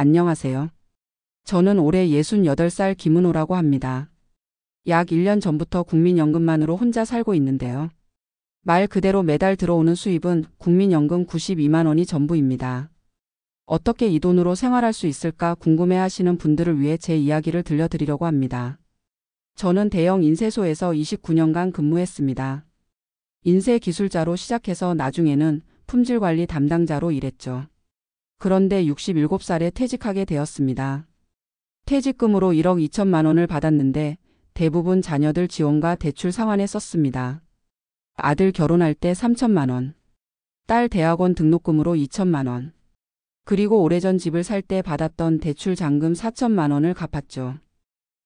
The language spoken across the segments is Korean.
안녕하세요. 저는 올해 68살 김은호라고 합니다. 약 1년 전부터 국민연금만으로 혼자 살고 있는데요. 말 그대로 매달 들어오는 수입은 국민연금 92만 원이 전부입니다. 어떻게 이 돈으로 생활할 수 있을까 궁금해하시는 분들을 위해 제 이야기를 들려드리려고 합니다. 저는 대형 인쇄소에서 29년간 근무했습니다. 인쇄 기술자로 시작해서 나중에는 품질관리 담당자로 일했죠. 그런데 67살에 퇴직하게 되었습니다. 퇴직금으로 1억 2천만 원을 받았는데 대부분 자녀들 지원과 대출 상환에 썼습니다. 아들 결혼할 때 3천만 원, 딸 대학원 등록금으로 2천만 원, 그리고 오래전 집을 살 때 받았던 대출 잔금 4천만 원을 갚았죠.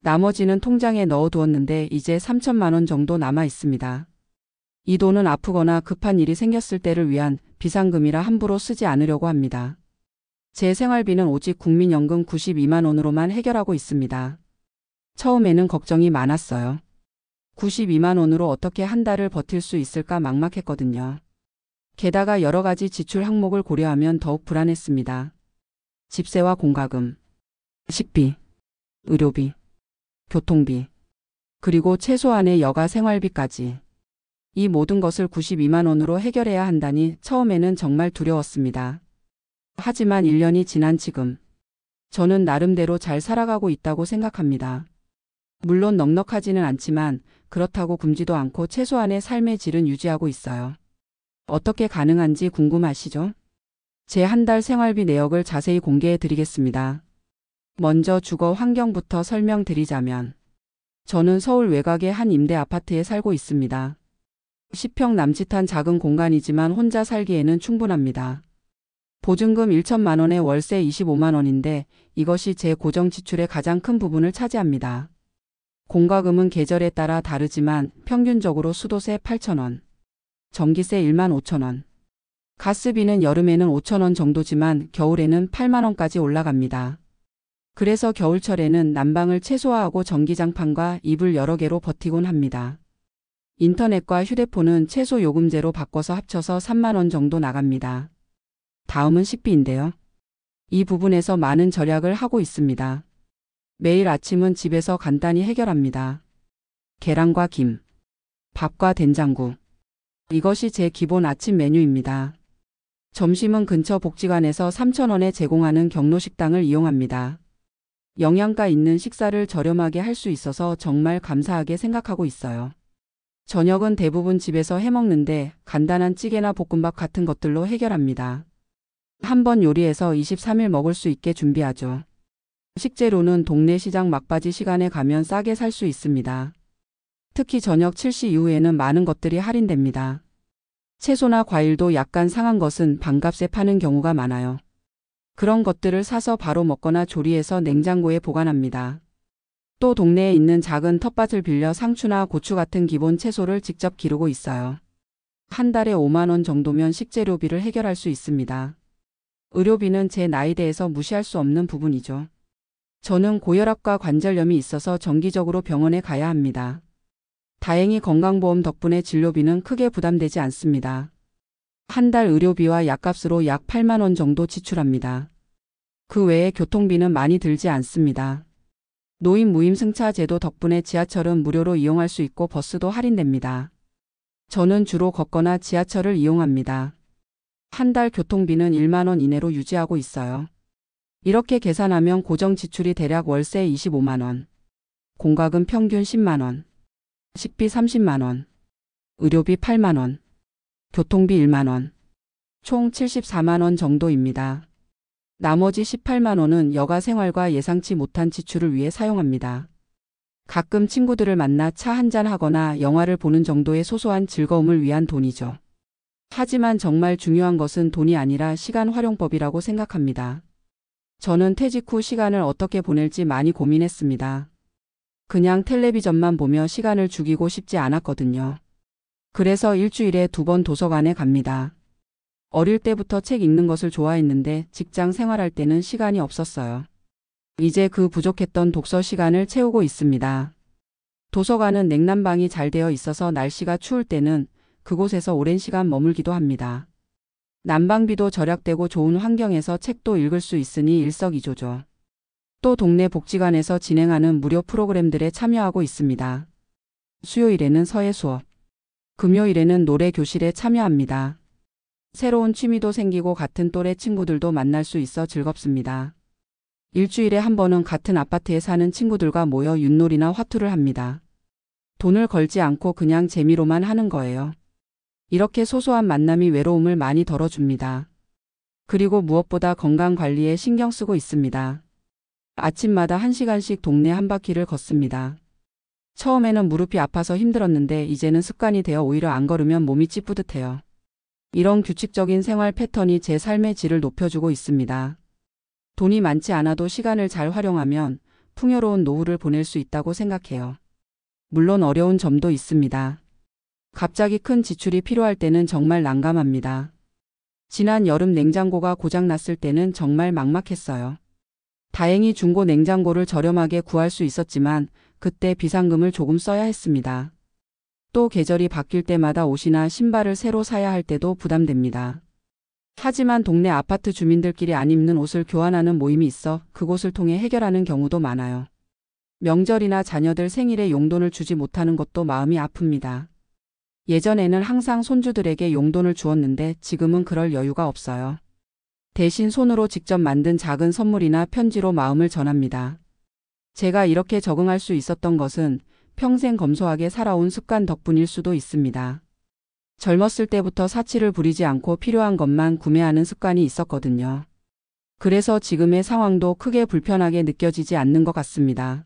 나머지는 통장에 넣어두었는데 이제 3천만 원 정도 남아 있습니다. 이 돈은 아프거나 급한 일이 생겼을 때를 위한 비상금이라 함부로 쓰지 않으려고 합니다. 제 생활비는 오직 국민연금 92만 원으로만 해결하고 있습니다. 처음에는 걱정이 많았어요. 92만 원으로 어떻게 한 달을 버틸 수 있을까 막막했거든요. 게다가 여러 가지 지출 항목을 고려하면 더욱 불안했습니다. 집세와 공과금, 식비, 의료비, 교통비, 그리고 최소한의 여가 생활비까지. 이 모든 것을 92만 원으로 해결해야 한다니 처음에는 정말 두려웠습니다. 하지만 1년이 지난 지금 저는 나름대로 잘 살아가고 있다고 생각합니다. 물론 넉넉하지는 않지만 그렇다고 굶지도 않고 최소한의 삶의 질은 유지하고 있어요. 어떻게 가능한지 궁금하시죠? 제 한 달 생활비 내역을 자세히 공개해 드리겠습니다. 먼저 주거 환경부터 설명드리자면 저는 서울 외곽의 한 임대 아파트에 살고 있습니다. 10평 남짓한 작은 공간이지만 혼자 살기에는 충분합니다. 보증금 1천만 원에 월세 25만 원인데 이것이 제 고정 지출의 가장 큰 부분을 차지합니다. 공과금은 계절에 따라 다르지만 평균적으로 수도세 8천 원, 전기세 1만 5천 원, 가스비는 여름에는 5천 원 정도지만 겨울에는 8만 원까지 올라갑니다. 그래서 겨울철에는 난방을 최소화하고 전기장판과 이불 여러 개로 버티곤 합니다. 인터넷과 휴대폰은 최소 요금제로 바꿔서 합쳐서 3만 원 정도 나갑니다. 다음은 식비인데요. 이 부분에서 많은 절약을 하고 있습니다. 매일 아침은 집에서 간단히 해결합니다. 계란과 김, 밥과 된장국. 이것이 제 기본 아침 메뉴입니다. 점심은 근처 복지관에서 3천 원에 제공하는 경로식당을 이용합니다. 영양가 있는 식사를 저렴하게 할 수 있어서 정말 감사하게 생각하고 있어요. 저녁은 대부분 집에서 해먹는데 간단한 찌개나 볶음밥 같은 것들로 해결합니다. 한 번 요리해서 23일 먹을 수 있게 준비하죠. 식재료는 동네 시장 막바지 시간에 가면 싸게 살 수 있습니다. 특히 저녁 7시 이후에는 많은 것들이 할인됩니다. 채소나 과일도 약간 상한 것은 반값에 파는 경우가 많아요. 그런 것들을 사서 바로 먹거나 조리해서 냉장고에 보관합니다. 또 동네에 있는 작은 텃밭을 빌려 상추나 고추 같은 기본 채소를 직접 기르고 있어요. 한 달에 5만 원 정도면 식재료비를 해결할 수 있습니다. 의료비는 제 나이대에서 무시할 수 없는 부분이죠. 저는 고혈압과 관절염이 있어서 정기적으로 병원에 가야 합니다. 다행히 건강보험 덕분에 진료비는 크게 부담되지 않습니다. 한 달 의료비와 약값으로 약 8만 원 정도 지출합니다. 그 외에 교통비는 많이 들지 않습니다. 노인 무임승차 제도 덕분에 지하철은 무료로 이용할 수 있고 버스도 할인됩니다. 저는 주로 걷거나 지하철을 이용합니다. 한 달 교통비는 1만 원 이내로 유지하고 있어요. 이렇게 계산하면 고정 지출이 대략 월세 25만 원, 공과금 평균 10만 원, 식비 30만 원, 의료비 8만 원, 교통비 1만 원, 총 74만 원 정도입니다. 나머지 18만 원은 여가 생활과 예상치 못한 지출을 위해 사용합니다. 가끔 친구들을 만나 차 한잔 하거나 영화를 보는 정도의 소소한 즐거움을 위한 돈이죠. 하지만 정말 중요한 것은 돈이 아니라 시간 활용법이라고 생각합니다. 저는 퇴직 후 시간을 어떻게 보낼지 많이 고민했습니다. 그냥 텔레비전만 보며 시간을 죽이고 싶지 않았거든요. 그래서 일주일에 2번 도서관에 갑니다. 어릴 때부터 책 읽는 것을 좋아했는데 직장 생활할 때는 시간이 없었어요. 이제 그 부족했던 독서 시간을 채우고 있습니다. 도서관은 냉난방이 잘 되어 있어서 날씨가 추울 때는 그곳에서 오랜 시간 머물기도 합니다. 난방비도 절약되고 좋은 환경에서 책도 읽을 수 있으니 일석이조죠. 또 동네 복지관에서 진행하는 무료 프로그램들에 참여하고 있습니다. 수요일에는 서예 수업, 금요일에는 노래 교실에 참여합니다. 새로운 취미도 생기고 같은 또래 친구들도 만날 수 있어 즐겁습니다. 일주일에 한 번은 같은 아파트에 사는 친구들과 모여 윷놀이나 화투를 합니다. 돈을 걸지 않고 그냥 재미로만 하는 거예요. 이렇게 소소한 만남이 외로움을 많이 덜어줍니다. 그리고 무엇보다 건강 관리에 신경 쓰고 있습니다. 아침마다 1시간씩 동네 한 바퀴를 걷습니다. 처음에는 무릎이 아파서 힘들었는데 이제는 습관이 되어 오히려 안 걸으면 몸이 찌뿌듯해요. 이런 규칙적인 생활 패턴이 제 삶의 질을 높여주고 있습니다. 돈이 많지 않아도 시간을 잘 활용하면 풍요로운 노후를 보낼 수 있다고 생각해요. 물론 어려운 점도 있습니다. 갑자기 큰 지출이 필요할 때는 정말 난감합니다. 지난 여름 냉장고가 고장났을 때는 정말 막막했어요. 다행히 중고 냉장고를 저렴하게 구할 수 있었지만 그때 비상금을 조금 써야 했습니다. 또 계절이 바뀔 때마다 옷이나 신발을 새로 사야 할 때도 부담됩니다. 하지만 동네 아파트 주민들끼리 안 입는 옷을 교환하는 모임이 있어 그곳을 통해 해결하는 경우도 많아요. 명절이나 자녀들 생일에 용돈을 주지 못하는 것도 마음이 아픕니다. 예전에는 항상 손주들에게 용돈을 주었는데 지금은 그럴 여유가 없어요. 대신 손으로 직접 만든 작은 선물이나 편지로 마음을 전합니다. 제가 이렇게 적응할 수 있었던 것은 평생 검소하게 살아온 습관 덕분일 수도 있습니다. 젊었을 때부터 사치를 부리지 않고 필요한 것만 구매하는 습관이 있었거든요. 그래서 지금의 상황도 크게 불편하게 느껴지지 않는 것 같습니다.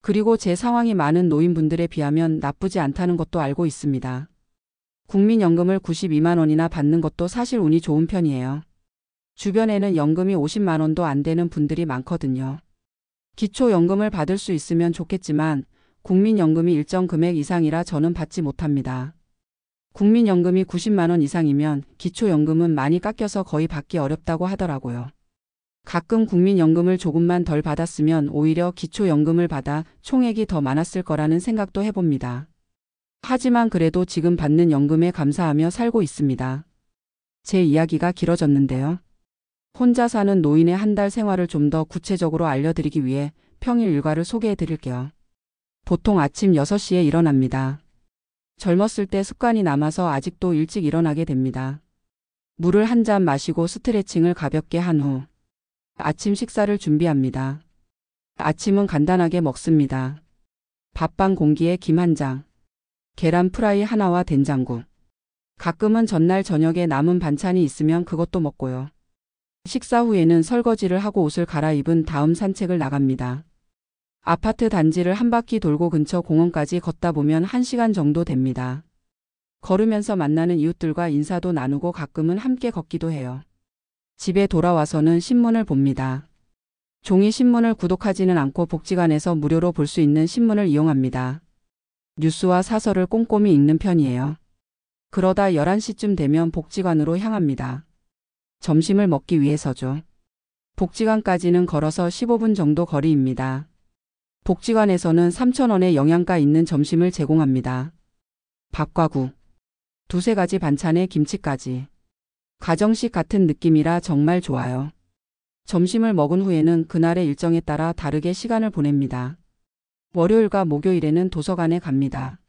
그리고 제 상황이 많은 노인분들에 비하면 나쁘지 않다는 것도 알고 있습니다. 국민연금을 92만 원이나 받는 것도 사실 운이 좋은 편이에요. 주변에는 연금이 50만 원도 안 되는 분들이 많거든요. 기초연금을 받을 수 있으면 좋겠지만 국민연금이 일정 금액 이상이라 저는 받지 못합니다. 국민연금이 90만 원 이상이면 기초연금은 많이 깎여서 거의 받기 어렵다고 하더라고요. 가끔 국민연금을 조금만 덜 받았으면 오히려 기초연금을 받아 총액이 더 많았을 거라는 생각도 해봅니다. 하지만 그래도 지금 받는 연금에 감사하며 살고 있습니다. 제 이야기가 길어졌는데요. 혼자 사는 노인의 한 달 생활을 좀 더 구체적으로 알려드리기 위해 평일 일과를 소개해 드릴게요. 보통 아침 6시에 일어납니다. 젊었을 때 습관이 남아서 아직도 일찍 일어나게 됩니다. 물을 한 잔 마시고 스트레칭을 가볍게 한 후 아침 식사를 준비합니다. 아침은 간단하게 먹습니다. 밥반 공기에 김 한 장, 계란 프라이 하나와 된장국. 가끔은 전날 저녁에 남은 반찬이 있으면 그것도 먹고요. 식사 후에는 설거지를 하고 옷을 갈아입은 다음 산책을 나갑니다. 아파트 단지를 한 바퀴 돌고 근처 공원까지 걷다 보면 1시간 정도 됩니다. 걸으면서 만나는 이웃들과 인사도 나누고 가끔은 함께 걷기도 해요. 집에 돌아와서는 신문을 봅니다. 종이 신문을 구독하지는 않고 복지관에서 무료로 볼 수 있는 신문을 이용합니다. 뉴스와 사설을 꼼꼼히 읽는 편이에요. 그러다 11시쯤 되면 복지관으로 향합니다. 점심을 먹기 위해서죠. 복지관까지는 걸어서 15분 정도 거리입니다. 복지관에서는 3,000원의 영양가 있는 점심을 제공합니다. 밥과 국, 두세 가지 반찬에 김치까지. 가정식 같은 느낌이라 정말 좋아요. 점심을 먹은 후에는 그날의 일정에 따라 다르게 시간을 보냅니다. 월요일과 목요일에는 도서관에 갑니다.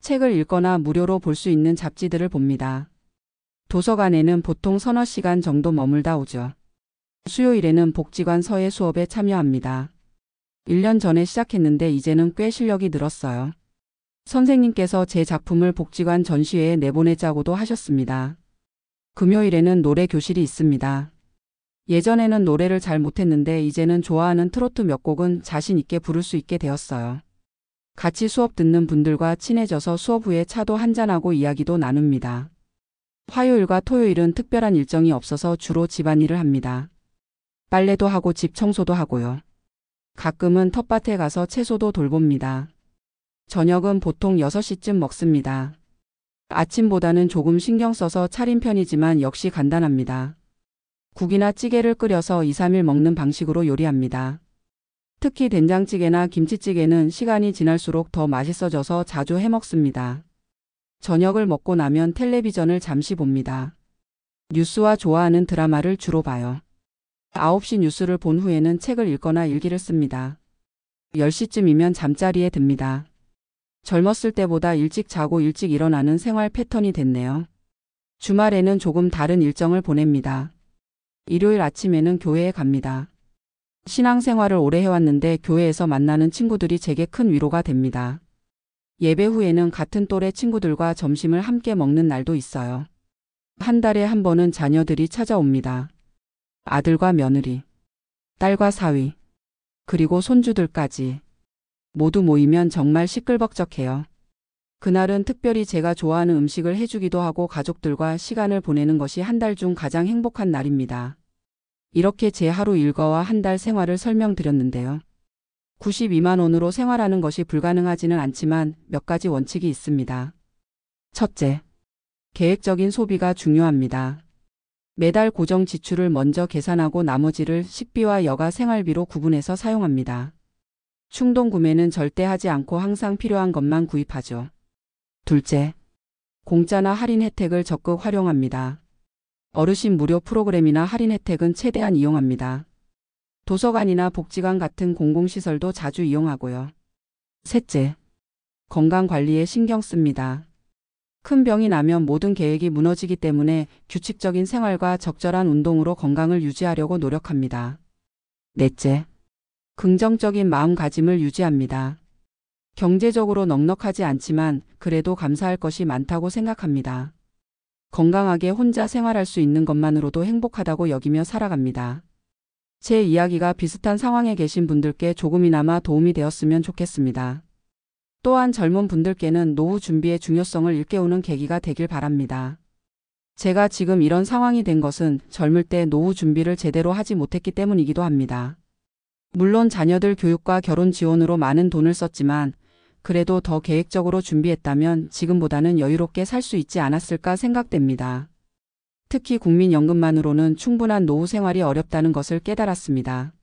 책을 읽거나 무료로 볼 수 있는 잡지들을 봅니다. 도서관에는 보통 서너 시간 정도 머물다 오죠. 수요일에는 복지관 서예 수업에 참여합니다. 1년 전에 시작했는데 이제는 꽤 실력이 늘었어요. 선생님께서 제 작품을 복지관 전시회에 내보내자고도 하셨습니다. 금요일에는 노래 교실이 있습니다. 예전에는 노래를 잘 못했는데 이제는 좋아하는 트로트 몇 곡은 자신 있게 부를 수 있게 되었어요. 같이 수업 듣는 분들과 친해져서 수업 후에 차도 한잔하고 이야기도 나눕니다. 화요일과 토요일은 특별한 일정이 없어서 주로 집안일을 합니다. 빨래도 하고 집 청소도 하고요. 가끔은 텃밭에 가서 채소도 돌봅니다. 저녁은 보통 6시쯤 먹습니다. 아침보다는 조금 신경 써서 차린 편이지만 역시 간단합니다. 국이나 찌개를 끓여서 2, 3일 먹는 방식으로 요리합니다. 특히 된장찌개나 김치찌개는 시간이 지날수록 더 맛있어져서 자주 해먹습니다. 저녁을 먹고 나면 텔레비전을 잠시 봅니다. 뉴스와 좋아하는 드라마를 주로 봐요. 9시 뉴스를 본 후에는 책을 읽거나 일기를 씁니다. 10시쯤이면 잠자리에 듭니다. 젊었을 때보다 일찍 자고 일찍 일어나는 생활 패턴이 됐네요. 주말에는 조금 다른 일정을 보냅니다. 일요일 아침에는 교회에 갑니다. 신앙생활을 오래 해왔는데 교회에서 만나는 친구들이 제게 큰 위로가 됩니다. 예배 후에는 같은 또래 친구들과 점심을 함께 먹는 날도 있어요. 한 달에 한 번은 자녀들이 찾아옵니다. 아들과 며느리, 딸과 사위, 그리고 손주들까지. 모두 모이면 정말 시끌벅적해요. 그날은 특별히 제가 좋아하는 음식을 해주기도 하고 가족들과 시간을 보내는 것이 한 달 중 가장 행복한 날입니다. 이렇게 제 하루 일과와 한 달 생활을 설명드렸는데요. 92만 원으로 생활하는 것이 불가능하지는 않지만 몇 가지 원칙이 있습니다. 첫째, 계획적인 소비가 중요합니다. 매달 고정 지출을 먼저 계산하고 나머지를 식비와 여가 생활비로 구분해서 사용합니다. 충동 구매는 절대 하지 않고 항상 필요한 것만 구입하죠. 둘째, 공짜나 할인 혜택을 적극 활용합니다. 어르신 무료 프로그램이나 할인 혜택은 최대한 이용합니다. 도서관이나 복지관 같은 공공시설도 자주 이용하고요. 셋째, 건강관리에 신경 씁니다. 큰 병이 나면 모든 계획이 무너지기 때문에 규칙적인 생활과 적절한 운동으로 건강을 유지하려고 노력합니다. 넷째, 긍정적인 마음가짐을 유지합니다. 경제적으로 넉넉하지 않지만 그래도 감사할 것이 많다고 생각합니다. 건강하게 혼자 생활할 수 있는 것만으로도 행복하다고 여기며 살아갑니다. 제 이야기가 비슷한 상황에 계신 분들께 조금이나마 도움이 되었으면 좋겠습니다. 또한 젊은 분들께는 노후 준비의 중요성을 일깨우는 계기가 되길 바랍니다. 제가 지금 이런 상황이 된 것은 젊을 때 노후 준비를 제대로 하지 못했기 때문이기도 합니다. 물론 자녀들 교육과 결혼 지원으로 많은 돈을 썼지만 그래도 더 계획적으로 준비했다면 지금보다는 여유롭게 살 수 있지 않았을까 생각됩니다. 특히 국민연금만으로는 충분한 노후 생활이 어렵다는 것을 깨달았습니다.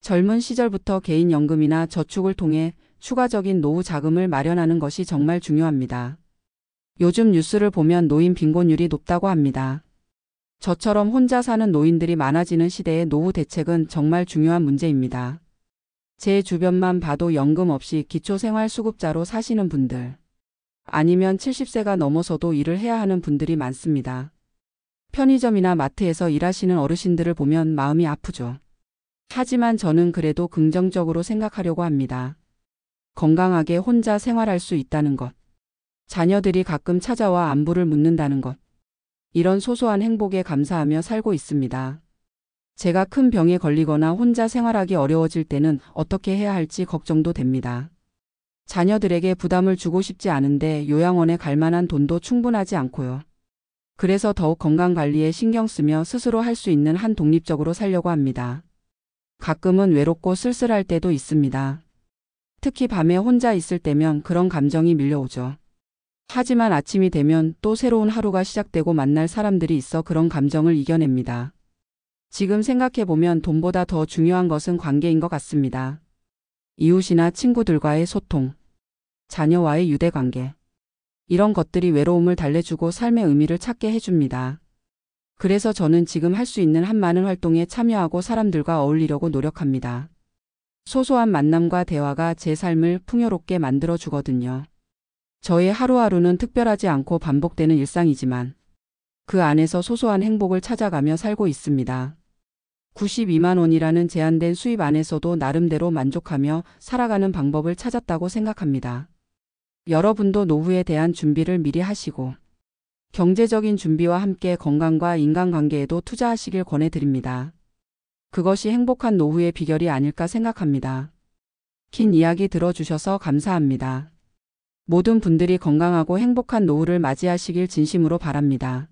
젊은 시절부터 개인연금이나 저축을 통해 추가적인 노후 자금을 마련하는 것이 정말 중요합니다. 요즘 뉴스를 보면 노인 빈곤율이 높다고 합니다. 저처럼 혼자 사는 노인들이 많아지는 시대의 노후 대책은 정말 중요한 문제입니다. 제 주변만 봐도 연금 없이 기초생활수급자로 사시는 분들, 아니면 70세가 넘어서도 일을 해야 하는 분들이 많습니다. 편의점이나 마트에서 일하시는 어르신들을 보면 마음이 아프죠. 하지만 저는 그래도 긍정적으로 생각하려고 합니다. 건강하게 혼자 생활할 수 있다는 것, 자녀들이 가끔 찾아와 안부를 묻는다는 것, 이런 소소한 행복에 감사하며 살고 있습니다. 제가 큰 병에 걸리거나 혼자 생활하기 어려워질 때는 어떻게 해야 할지 걱정도 됩니다. 자녀들에게 부담을 주고 싶지 않은데 요양원에 갈 만한 돈도 충분하지 않고요. 그래서 더욱 건강관리에 신경 쓰며 스스로 할 수 있는 한 독립적으로 살려고 합니다. 가끔은 외롭고 쓸쓸할 때도 있습니다. 특히 밤에 혼자 있을 때면 그런 감정이 밀려오죠. 하지만 아침이 되면 또 새로운 하루가 시작되고 만날 사람들이 있어 그런 감정을 이겨냅니다. 지금 생각해보면 돈보다 더 중요한 것은 관계인 것 같습니다. 이웃이나 친구들과의 소통, 자녀와의 유대관계. 이런 것들이 외로움을 달래주고 삶의 의미를 찾게 해줍니다. 그래서 저는 지금 할 수 있는 한 많은 활동에 참여하고 사람들과 어울리려고 노력합니다. 소소한 만남과 대화가 제 삶을 풍요롭게 만들어주거든요. 저의 하루하루는 특별하지 않고 반복되는 일상이지만 그 안에서 소소한 행복을 찾아가며 살고 있습니다. 92만 원이라는 제한된 수입 안에서도 나름대로 만족하며 살아가는 방법을 찾았다고 생각합니다. 여러분도 노후에 대한 준비를 미리 하시고 경제적인 준비와 함께 건강과 인간관계에도 투자하시길 권해드립니다. 그것이 행복한 노후의 비결이 아닐까 생각합니다. 긴 이야기 들어주셔서 감사합니다. 모든 분들이 건강하고 행복한 노후를 맞이하시길 진심으로 바랍니다.